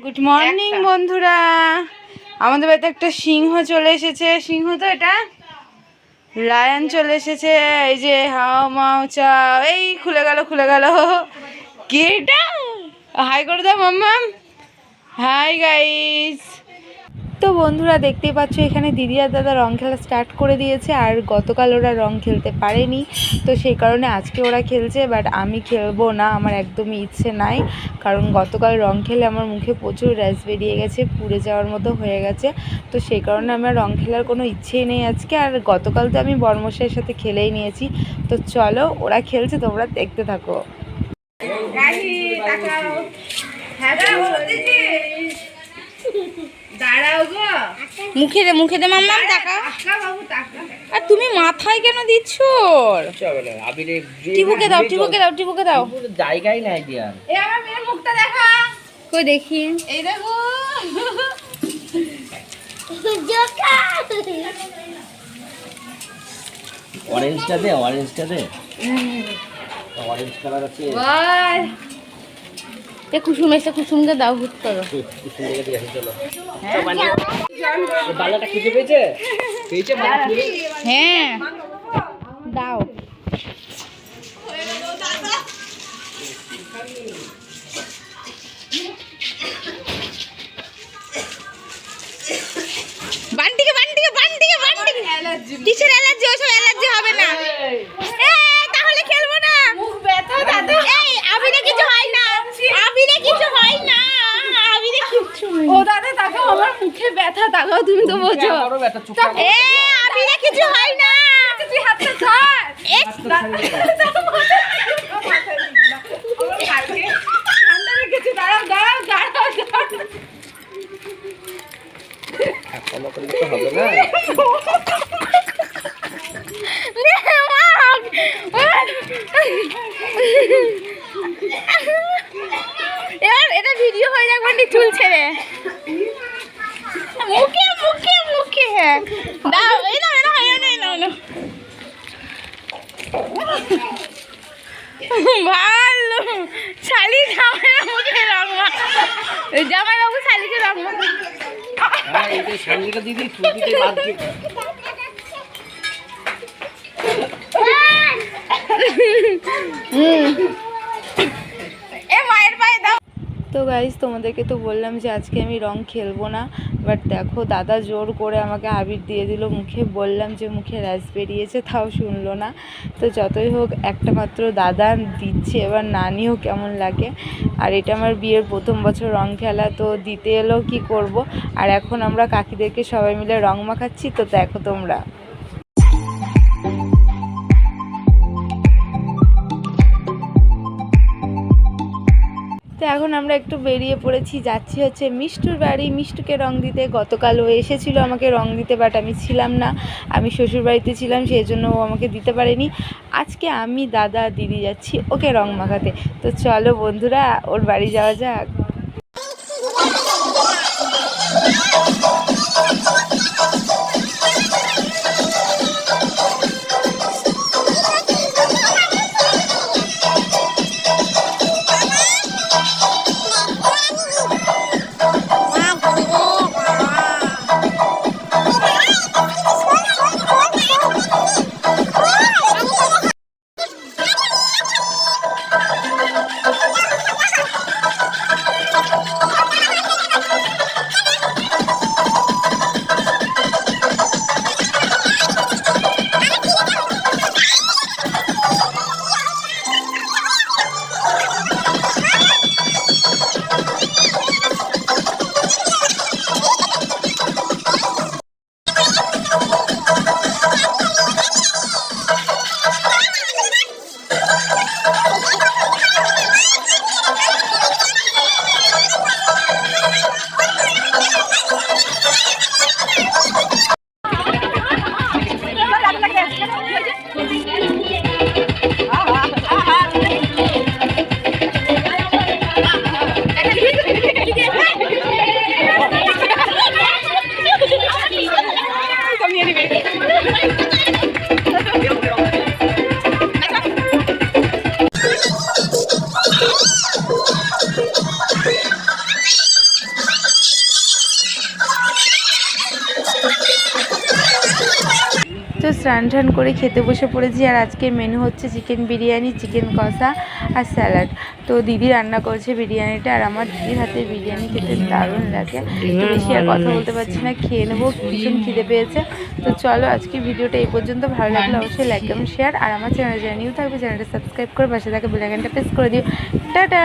Good morning বন্ধুরা। আমাদের বাড়িতে একটা সিংহ চলে এসেছে। সিংহ তো এটা লায়ন চলে এসেছে। এই যে হাও মাও চাও, এই খুলে গেল কি এটা? হাই করে দাও মাম্মাম। Hi guys. তো বন্ধুরা দেখতেই পাচ্ছ এখানে দিদি আর দাদা রং খেলা স্টার্ট করে দিয়েছে। আর গতকাল ওরা রং খেলতে পারেনি, তো সেই কারণে আজকে ওরা খেলছে। বাট আমি খেলবো না, আমার একদমই ইচ্ছে নাই। কারণ গতকাল রং খেলে আমার মুখে প্রচুর র্যাশ বেরিয়ে গেছে, পুড়ে যাওয়ার মতো হয়ে গেছে। তো সেই কারণে আমার রং খেলার কোনো ইচ্ছেই নেই আজকে। আর গতকাল তো আমি বর্মশাইয়ের সাথে খেলেই নিয়েছি। তো চলো ওরা খেলছে, তোমরা দেখতে থাকো। মুখে দে মাম্মা, টাকা। আর তুমি মাথায় কেন দিচ্ছ? টিপুকে দাও। জায়গায় নাই দিয়া। এই আমার মেয়ের মুখটা দেখা। কই দেখি। এই দেখো। অরেঞ্জটা দে। অরেঞ্জ কালার আছে। কুসুমকে দাও, হুট করো। কুসুমকে দিয়ে আসি, চলো। বালাটা খুঁজে পেয়েছে? হ্যাঁ দাও। বান্টিকে কিসের অ্যালার্জি? ওসব অ্যালার্জি হবে না। তাহলে খেলবো না। মুখ ব্যথা দাদা। এই আবিরে কিছু হয় না। ও দাদা তাকাও, আমার মুখে ব্যথা, তাকাও তুমি তো বোঝো। আবিরে কিছু হয় না। তুই হাতটা ধর। ঠান্ডা লেগেছে, দাঁড়াও। হবে না। এবার এটা ভিডিও হয়ে যাক, বান্টি চুল ছেড়ে মুখে দাও। এই না ভালো শালি জামাইবাবু শালিকে রং দিদি মায়ের পায়ে দাও। তো গাইস তোমাদেরকে তো বললাম যে আজকে আমি রং খেলবো না। বাট দেখো দাদা জোর করে আমাকে আবির দিয়ে দিল মুখে। বললাম যে মুখে র্যাশ বেরিয়েছে, তাও শুনলো না। তো যতই হোক একটা মাত্র দাদা দিচ্ছে, এবার না নিয়েও কেমন লাগে। আর এটা আমার বিয়ের প্রথম বছর রং খেলা, তো দিতে এলো কি করব। আর এখন আমরা কাকিদেরকে সবাই মিলে রং মাখাচ্ছি। তো দেখো তোমরা। তো এখন আমরা একটু বেরিয়ে পড়েছি, যাচ্ছি হচ্ছে মিষ্টুর বাড়ি, মিষ্টুকে রং দিতে। গতকাল ও এসেছিলো আমাকে রং দিতে, বাট আমি ছিলাম না, আমি শ্বশুর বাড়িতে ছিলাম, সেই জন্য ও আমাকে দিতে পারেনি। আজকে আমি দাদা দিদি যাচ্ছি ওকে রং মাখাতে। তো চলো বন্ধুরা ওর বাড়ি যাওয়া যাক। তো স্নান টান করে খেতে বসে পড়েছি। আর আজকের মেনু হচ্ছে চিকেন বিরিয়ানি, চিকেন কষা আর স্যালাড। তো দিদি রান্না করছে বিরিয়ানিটা, আর আমার দিদির হাতে বিরিয়ানি খেতে দারুণ লাগে। তো বেশি আর কথা বলতে পারছি না, খেয়ে নেবো, ভীষণ খিদে পেয়েছে। তো চলো আজকে ভিডিওটা এই পর্যন্ত। ভালো লাগলে অবশ্যই লাইক কমেন্ট শেয়ার, আর আমার চ্যানেল যারা নিউ থাকবে চ্যানেলটা সাবস্ক্রাইব করে পাশে থাকা বেল আইকনটা প্রেস করে দিও। টাটা।